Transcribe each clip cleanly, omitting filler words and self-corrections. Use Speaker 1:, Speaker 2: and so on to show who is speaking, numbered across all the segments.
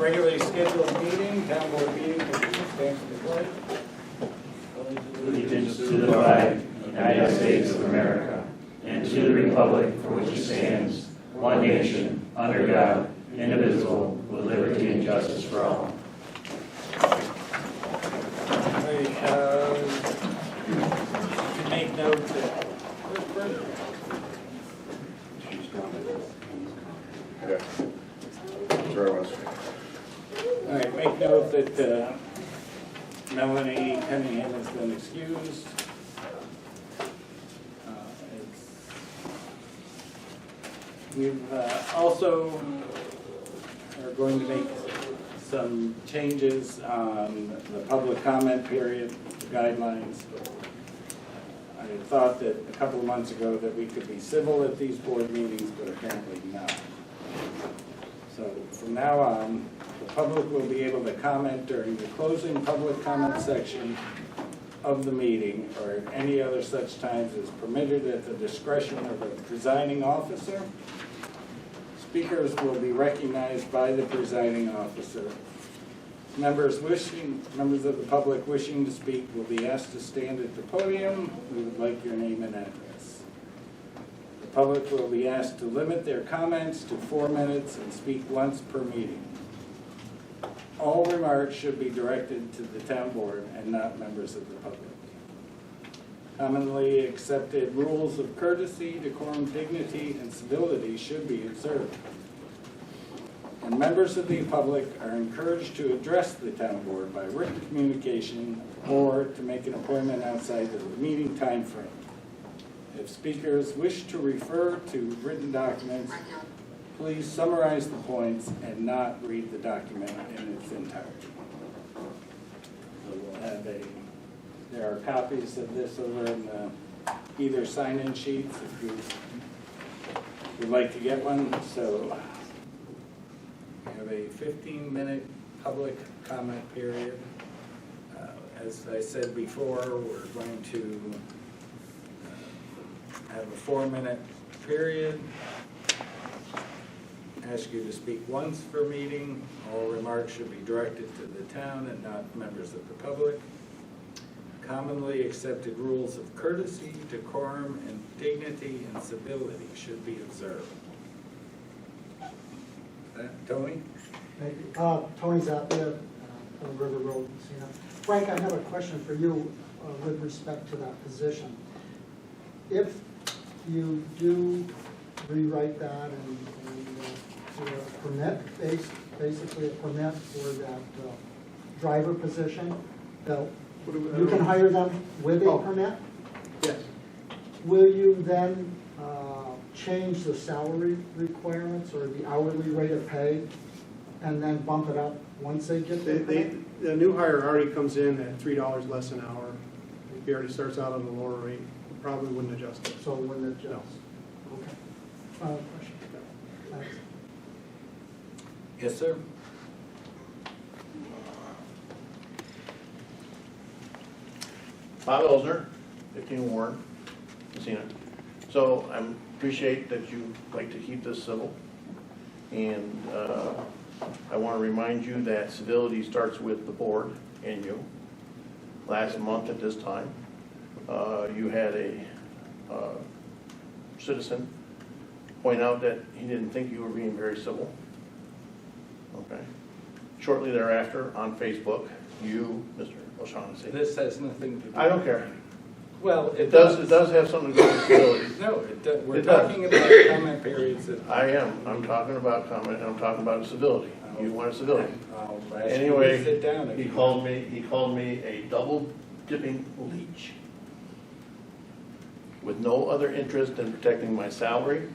Speaker 1: Regularly scheduled meeting, town board meeting, stand for the pledge.
Speaker 2: Allegiance to the flag of the United States of America and to the republic for which it stands, one nation, under God, indivisible, with liberty and justice for all.
Speaker 1: Make note that all right, make note that Melanie Cunningham has been excused. We've also are going to make some changes on the public comment period guidelines. I had thought that a couple of months ago that we could be civil at these board meetings, but apparently not. So from now on, the public will be able to comment during the closing public comment section of the meeting or at any other such times as permitted at the discretion of the presiding officer. Speakers will be recognized by the presiding officer. Members of the public wishing to speak will be asked to stand at the podium. We would like your name and address. The public will be asked to limit their comments to 4 minutes and speak once per meeting. All remarks should be directed to the town board and not members of the public. Commonly accepted rules of courtesy, decorum, dignity, and civility should be observed. And members of the public are encouraged to address the town board by written communication or to make an appointment outside of the meeting time frame. If speakers wish to refer to written documents, please summarize the points and not read the document in its entirety. So we'll have there are copies of this over in either sign-in sheets if you would like to get one. So we have a 15-minute public comment period. As I said before, we're going to have a 4-minute period. Ask you to speak once per meeting. All remarks should be directed to the town and not members of the public. Commonly accepted rules of courtesy, decorum, and dignity and civility should be observed. Tony?
Speaker 3: Thank you. Tony Zappia, on River Road, Messina. Frank, I have a question for you with respect to that position. If you do rewrite that and do a permit, basically a permit for that driver position, you can hire them with a permit?
Speaker 4: Yes.
Speaker 3: Will you then change the salary requirements or the hourly rate of pay and then bump it up once they get the permit?
Speaker 4: The new hire already comes in at $3 less an hour. He already starts out on the lower rate. Probably wouldn't adjust it.
Speaker 3: So it wouldn't adjust?
Speaker 4: No.
Speaker 3: Okay. Final question. Thanks.
Speaker 1: Yes, sir.
Speaker 5: Bob Elsner, 15 Warren, Messina. So I appreciate that you like to keep this civil. And I want to remind you that civility starts with the board and you. Last month at this time, you had a citizen point out that he didn't think you were being very civil. Okay. Shortly thereafter, on Facebook, you, Mr. O'Shaughnessy.
Speaker 1: This has nothing to do.
Speaker 5: I don't care.
Speaker 1: Well,
Speaker 5: It does have something to do with civility.
Speaker 1: No, it does. We're
Speaker 5: It does.
Speaker 1: talking about comment periods.
Speaker 5: I am. I'm talking about comment, and I'm talking about civility. You want civility.
Speaker 1: I'll ask you to
Speaker 5: Anyway,
Speaker 1: sit down if
Speaker 5: he
Speaker 1: you
Speaker 5: called me a double dipping leech with no other interest in protecting my salary,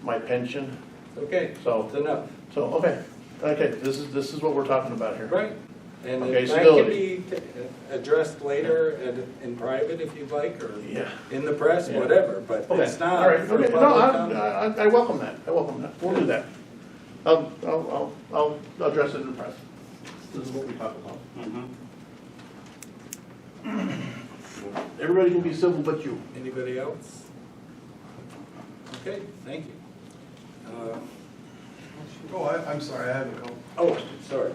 Speaker 5: my pension.
Speaker 1: Okay,
Speaker 5: So,
Speaker 1: it's enough.
Speaker 5: Okay, this is what we're talking about here.
Speaker 1: Right. And
Speaker 5: Okay,
Speaker 1: that can be addressed later in private if you'd like, or
Speaker 5: Yeah.
Speaker 1: in the press,
Speaker 5: Yeah.
Speaker 1: whatever, but
Speaker 5: Okay.
Speaker 1: it's not
Speaker 5: All right.
Speaker 1: for
Speaker 5: Okay.
Speaker 1: public
Speaker 5: No,
Speaker 1: comment.
Speaker 5: I welcome that. I welcome that. We'll do that. I'll address it in the press. This is what we talk about. Everybody can be civil but you.
Speaker 1: Anybody else? Okay, thank you.
Speaker 6: Oh, I'm sorry, I have a couple.
Speaker 1: Oh, sorry.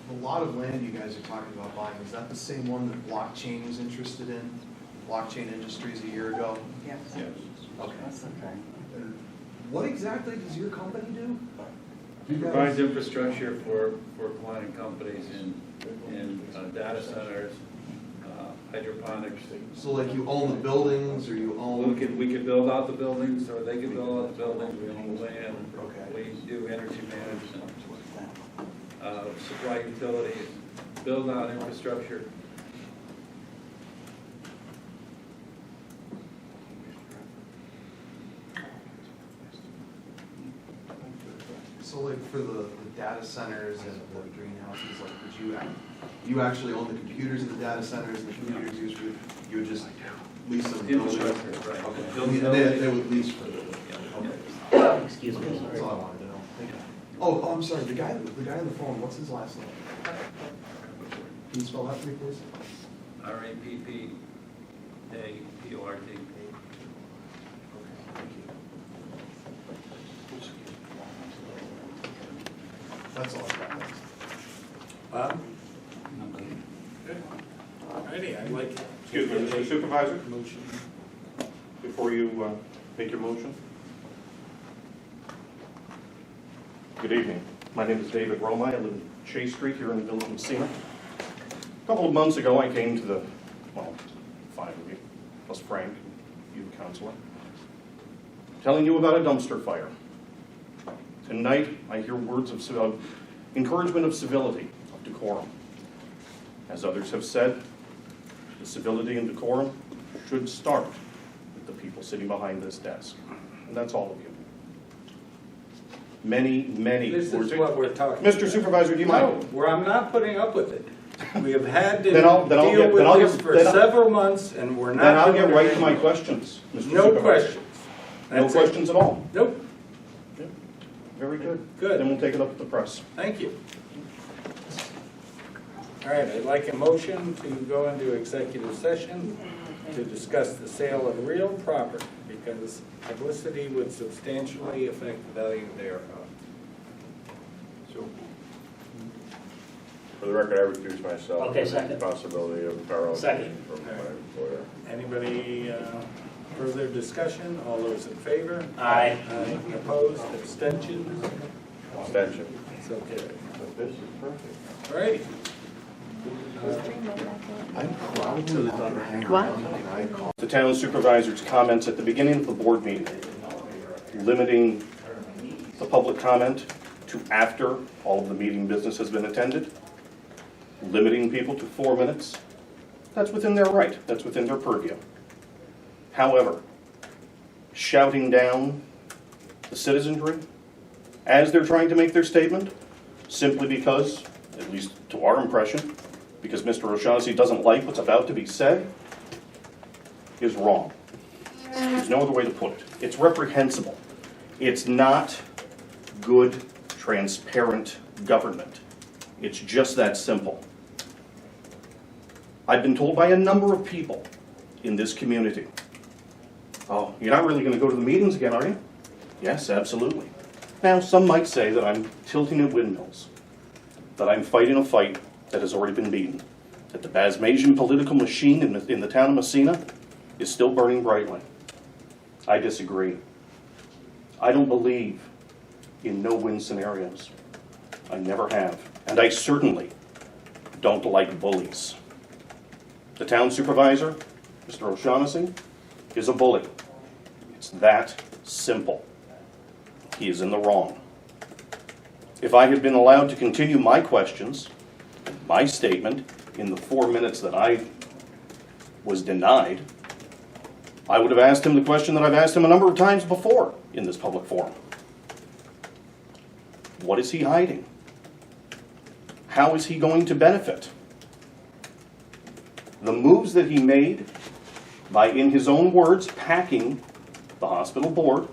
Speaker 6: The lot of land you guys are talking about buying, is that the same one that blockchain was interested in? Blockchain Industries a year ago?
Speaker 7: Yes.
Speaker 6: Okay. And what exactly does your company do?
Speaker 8: Provides infrastructure for client companies in data centers, hydroponics.
Speaker 6: So like you own the buildings, or you own?
Speaker 8: We could build out the buildings, or they could build out the buildings, we own the land.
Speaker 6: Okay.
Speaker 8: We do energy management, supply utilities, build out infrastructure.
Speaker 6: So like for the data centers and the greenhouses, like would you actually own the computers in the data centers and the computers used for, you would just lease them?
Speaker 8: Infrastructure, right.
Speaker 6: Okay.
Speaker 8: Building
Speaker 6: They would lease for the, okay.
Speaker 2: Excuse me,
Speaker 6: That's all I wanted to know. Thank you. Oh, I'm sorry, the guy on the phone, what's his last name? Can you spell that for me, please?
Speaker 8: RAPPAPORT.
Speaker 6: Thank you. That's all I got, thanks.
Speaker 1: Bob? Good. Alrighty, I'd like.
Speaker 9: Excuse me, Mr. Supervisor,
Speaker 1: Motion.
Speaker 9: before you make your motion. Good evening. My name is David Roma. I live in Chase Street here in the village of Messina. A couple of months ago, I came to the, well, 5 of you, plus Frank, you the counselor, telling you about a dumpster fire. Tonight, I hear words of encouragement of civility, of decorum. As others have said, the civility and decorum should start with the people sitting behind this desk. And that's all of you. Many
Speaker 1: This is what we're talking
Speaker 9: Mr.
Speaker 1: about.
Speaker 9: Supervisor, do you
Speaker 1: No,
Speaker 9: mind?
Speaker 1: where I'm not putting up with it. We have had to
Speaker 9: Then I'll
Speaker 1: deal
Speaker 9: get-
Speaker 1: with
Speaker 9: then I'll
Speaker 1: this
Speaker 9: get-
Speaker 1: for
Speaker 9: then I'll-
Speaker 1: several months, and we're not.
Speaker 9: Then I'll get
Speaker 1: doing
Speaker 9: right to my
Speaker 1: anything.
Speaker 9: questions, Mr.
Speaker 1: No
Speaker 9: Supervisor.
Speaker 1: questions.
Speaker 9: No
Speaker 1: That's it.
Speaker 9: questions at all.
Speaker 1: Nope,
Speaker 9: Very good.
Speaker 1: Good.
Speaker 9: Then we'll take it up with the press.
Speaker 1: thank you. All right, I'd like a motion to go into executive session to discuss the sale of real property, because publicity would substantially affect the value thereof.
Speaker 10: So, for the record, I recuse myself.
Speaker 2: Okay,
Speaker 10: from
Speaker 2: second.
Speaker 10: the possibility of parole.
Speaker 2: Second.
Speaker 10: From my employer.
Speaker 1: Anybody further discussion? All those in favor?
Speaker 2: Aye.
Speaker 1: Aye. Opposed? Abstentions?
Speaker 10: Abstention.
Speaker 1: So carried.
Speaker 10: This is perfect.
Speaker 1: All righty.
Speaker 9: The town supervisor's comments at the beginning of the board meeting, limiting the public comment to after all of the meeting business has been attended, limiting people to 4 minutes, that's within their right, that's within their purview. However, shouting down the citizenry as they're trying to make their statement, simply because, at least to our impression, because Mr. O'Shaughnessy doesn't like what's about to be said, is wrong. There's no other way to put it. It's reprehensible. It's not good, transparent government. It's just that simple. I've been told by a number of people in this community, oh, you're not really going to go to the meetings again, are you? Yes, absolutely. Now, some might say that I'm tilting at windmills, that I'm fighting a fight that has already been beaten, that the Basmasian political machine in the town of Messina is still burning brightly. I disagree. I don't believe in no-win scenarios. I never have. And I certainly don't like bullies. The town supervisor, Mr. O'Shaughnessy, is a bully. It's that simple. He is in the wrong. If I had been allowed to continue my questions, my statement, in the 4 minutes that I was denied, I would have asked him the question that I've asked him a number of times before in this public forum. What is he hiding? How is he going to benefit? The moves that he made by, in his own words, packing the hospital board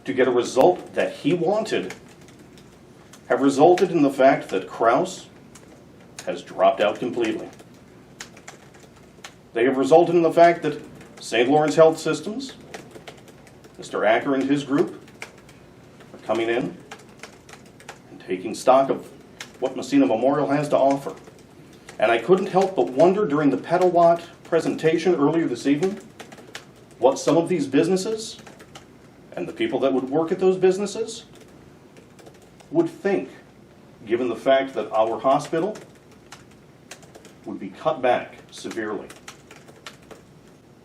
Speaker 9: to get a result that he wanted have resulted in the fact that Krause has dropped out completely. They have resulted in the fact that St. Lawrence Health Systems, Mr. Acker and his group, coming in and taking stock of what Massena Memorial has to offer. And I couldn't help but wonder during the Petawatt presentation earlier this evening what some of these businesses and the people that would work at those businesses would think, given the fact that our hospital would be cut back severely.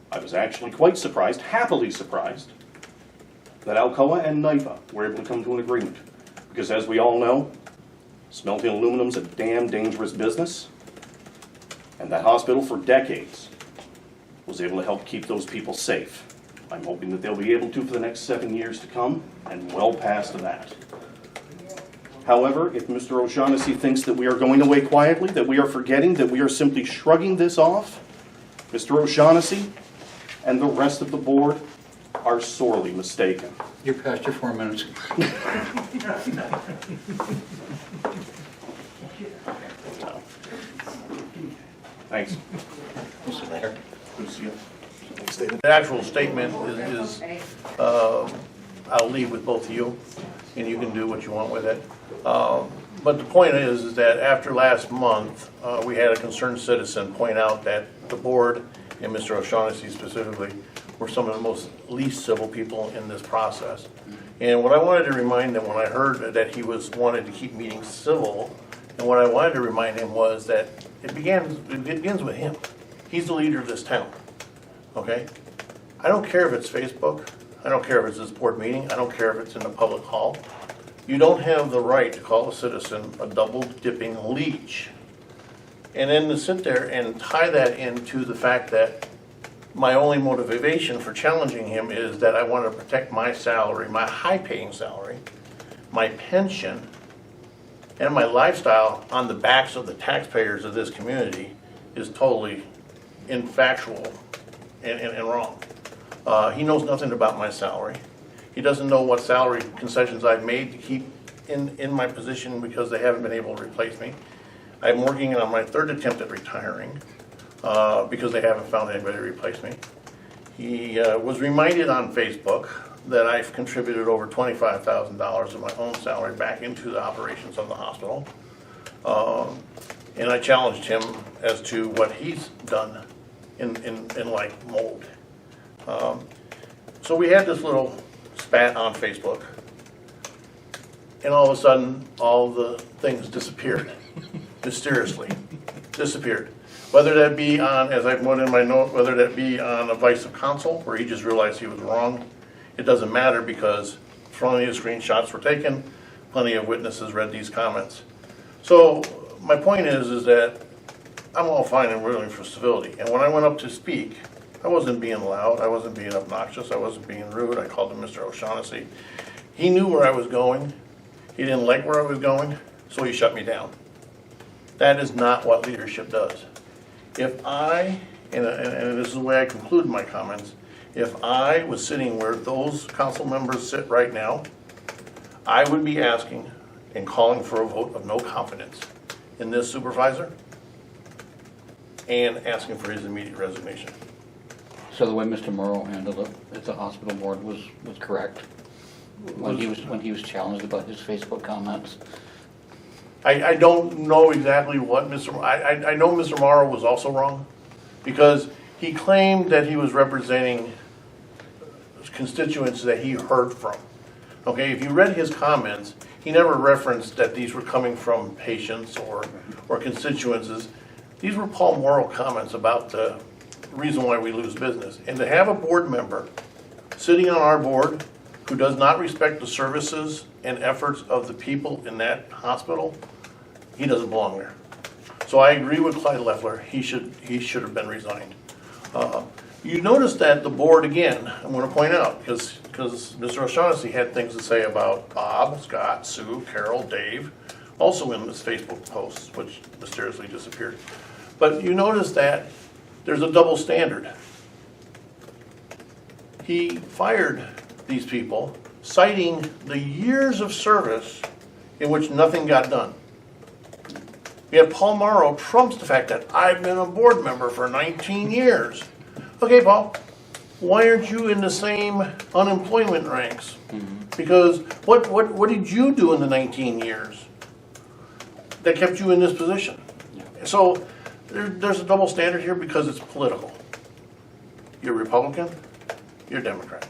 Speaker 9: I was actually quite surprised, happily surprised, that Alcoa and NIPA were able to come to an agreement. Because as we all know, smelting aluminum's a damn dangerous business. And that hospital for decades was able to help keep those people safe. I'm hoping that they'll be able to for the next 7 years to come, and well past that. However, if Mr. O'Shaughnessy thinks that we are going away quietly, that we are forgetting, that we are simply shrugging this off, Mr. O'Shaughnessy and the rest of the board are sorely mistaken.
Speaker 2: You're past your 4 minutes.
Speaker 9: Thanks.
Speaker 2: We'll see you later.
Speaker 9: Good to see you.
Speaker 5: The actual statement is I'll leave with both of you, and you can do what you want with it. But the point is that after last month, we had a concerned citizen point out that the board, and Mr. O'Shaughnessy specifically, were some of the most least civil people in this process. And what I wanted to remind him when I heard that he wanted to keep meetings civil, and what I wanted to remind him was that it begins with him. He's the leader of this town, okay? I don't care if it's Facebook. I don't care if it's this board meeting. I don't care if it's in the public hall. You don't have the right to call a citizen a double-dipping leech. And then to sit there and tie that into the fact that my only motivation for challenging him is that I want to protect my salary, my high-paying salary, my pension, and my lifestyle on the backs of the taxpayers of this community is totally infactual and wrong. He knows nothing about my salary. He doesn't know what salary concessions I've made to keep in my position because they haven't been able to replace me. I'm working on my 3rd attempt at retiring because they haven't found anybody to replace me. He was reminded on Facebook that I've contributed over $25,000 of my own salary back into the operations of the hospital. And I challenged him as to what he's done in like mold. So we had this little spat on Facebook, and all of a sudden, all the things disappeared, mysteriously, disappeared. Whether that be on, as I put in my note, whether that be on a vice of counsel, where he just realized he was wrong, it doesn't matter because plenty of screenshots were taken, plenty of witnesses read these comments. So my point is that I'm all fine and willing for civility, and when I went up to speak, I wasn't being loud, I wasn't being obnoxious, I wasn't being rude. I called him Mr. O'Shaughnessy. He knew where I was going. He didn't like where I was going, so he shut me down. That is not what leadership does. If I, and this is the way I conclude my comments, if I was sitting where those council members sit right now, I would be asking and calling for a vote of no confidence in this supervisor and asking for his immediate resignation.
Speaker 2: So the way Mr. Morrow handled it at the hospital board was correct when he was challenged about his Facebook comments.
Speaker 5: I don't know exactly what I know Mr. Morrow was also wrong because he claimed that he was representing constituents that he heard from. Okay, if you read his comments, he never referenced that these were coming from patients or constituencies. These were Paul Morrow comments about the reason why we lose business. And to have a board member sitting on our board who does not respect the services and efforts of the people in that hospital, he doesn't belong there. So I agree with Clyde Leffler. He should have been resigned. You notice that the board, again, I'm going to point out, because Mr. O'Shaughnessy had things to say about Bob, Scott, Sue, Carol, Dave, also in this Facebook post, which mysteriously disappeared. But you notice that there's a double standard. He fired these people, citing the years of service in which nothing got done. Yet Paul Morrow trumps the fact that I've been a board member for 19 years. Okay, Paul, why aren't you in the same unemployment ranks? Because what did you do in the 19 years that kept you in this position? So there's a double standard here because it's political. You're Republican, you're Democrat.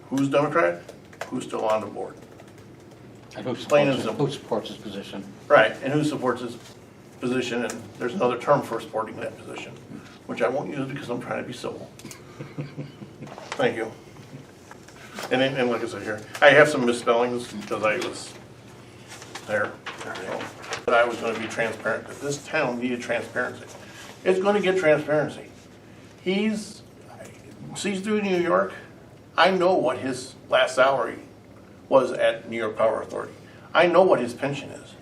Speaker 5: Who's Democrat? Who's still on the board?
Speaker 7: And who
Speaker 5: Plain and
Speaker 7: supports,
Speaker 5: simple.
Speaker 7: who supports his position?
Speaker 5: Right, and who supports his position, and there's another term for supporting that position, which I won't use because I'm trying to be civil. Thank you. And like I said here, I have some misspellings because I was there. So, but I was gonna be transparent, that this town needed transparency. It's gonna get transparency. He's, sees through New York, I know what his last salary was at New York Power Authority. I know what his pension is,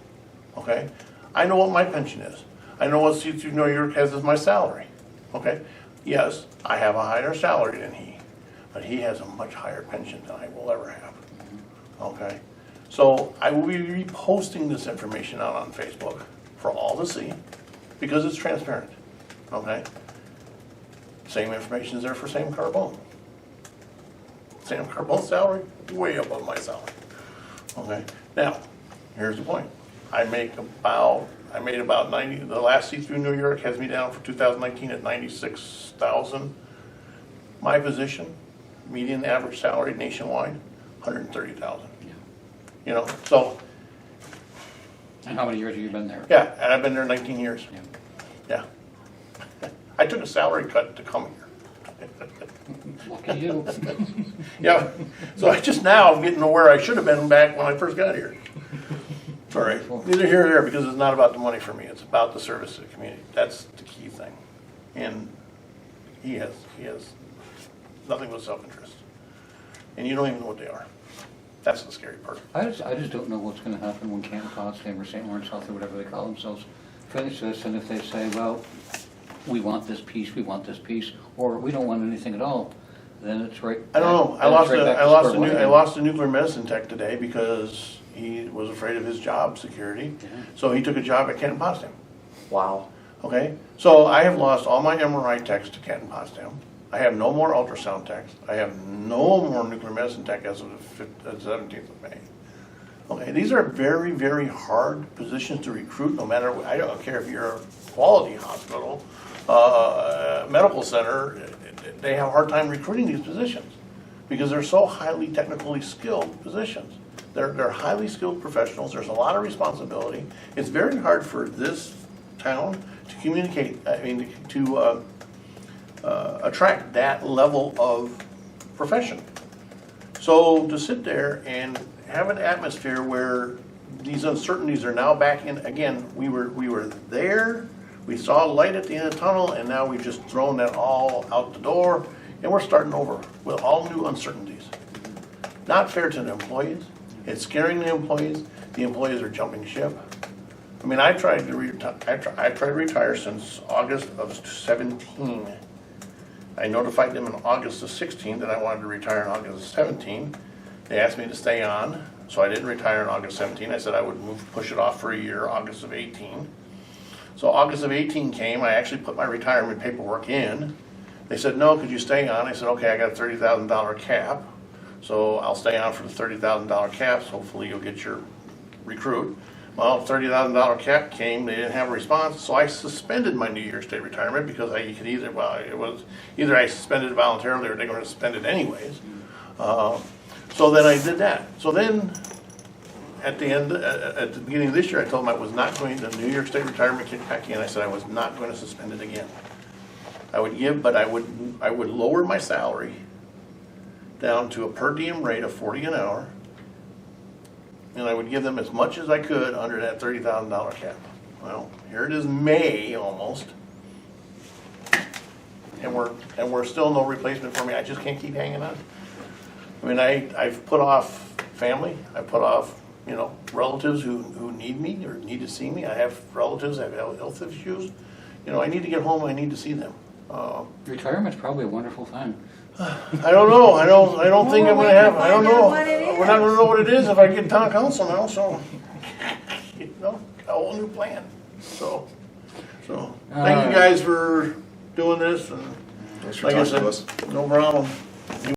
Speaker 5: okay? I know what my pension is. I know what See Through New York has as my salary, okay? Yes, I have a higher salary than he, but he has a much higher pension than I will ever have, okay? So I will be reposting this information out on Facebook for all to see because it's transparent, okay? Same information is there for Sam Carbone. Sam Carbone's salary, way above my salary, okay? Now, here's the point. I made about 90, the last See Through New York has me down for 2019 at 96,000. My position, median average salary nationwide, 130,000. You know, so.
Speaker 7: And how many years have you been there?
Speaker 5: Yeah, and I've been there 19 years.
Speaker 7: Yeah.
Speaker 5: Yeah. I took a salary cut to come here.
Speaker 7: Look at you.
Speaker 5: Yeah, so I just now I'm getting to where I should have been back when I first got here. All right, neither here nor there, because it's not about the money for me, it's about the service to the community. That's the key thing. And he has nothing but self-interest. And you don't even know what they are. That's the scary part.
Speaker 7: I just don't know what's gonna happen when Canton, Potsdam, or St. Lawrence Health, or whatever they call themselves, finish this, and if they say, well, we want this piece, or we don't want anything at all, then it's right.
Speaker 5: I don't know. I lost a nuclear medicine tech today because he was afraid of his job security.
Speaker 7: Yeah.
Speaker 5: So he took a job at Canton Potsdam.
Speaker 9: Wow.
Speaker 5: Okay? So I have lost all my MRI techs to Canton Potsdam. I have no more ultrasound techs. I have no more nuclear medicine tech as of the 17th of May. Okay, these are very, very hard positions to recruit, no matter, I don't care if you're a quality hospital, medical center, they have a hard time recruiting these positions because they're so highly technically skilled positions. They're highly skilled professionals. There's a lot of responsibility. It's very hard for this town to communicate, to attract that level of profession. So to sit there and have an atmosphere where these uncertainties are now back in, again, we were there, we saw light at the end of the tunnel, and now we've just thrown that all out the door, and we're starting over with all new uncertainties. Not fair to the employees. It's scaring the employees. The employees are jumping ship. I mean, I tried to retire since August of 17. I notified them in August of 16 that I wanted to retire in August of 17. They asked me to stay on, so I didn't retire in August 17. I said I would push it off for a year, August of 18. So August of 18 came, I actually put my retirement paperwork in. They said, no, could you stay on? I said, okay, I got a $30,000 cap, so I'll stay on for the $30,000 caps. Hopefully you'll get your recruit. Well, $30,000 cap came, they didn't have a response, so I suspended my New York State retirement because it was either I suspended it voluntarily or they were going to suspend it anyways. So then I did that. So then, at the beginning of this year, I told them I was not going to New York State retirement kicked back in. I said I was not going to suspend it again. I would lower my salary down to a per diem rate of $40 an hour, and I would give them as much as I could under that $30,000 cap. Well, here it is May almost, and we're still no replacement for me. I just can't keep hanging on. I mean, I've put off family. I put off, relatives who need me or need to see me. I have relatives that have health issues. I need to get home. I need to see them.
Speaker 7: Retirement's probably a wonderful thing.
Speaker 5: I don't know. I don't think I'm going to have. I don't know. We're not going to know what it is if I get town council now. So, a whole new plan. So thank you guys for doing this, and
Speaker 6: Thanks for
Speaker 5: Like I
Speaker 6: talking to
Speaker 5: said,
Speaker 6: us.
Speaker 5: no problem.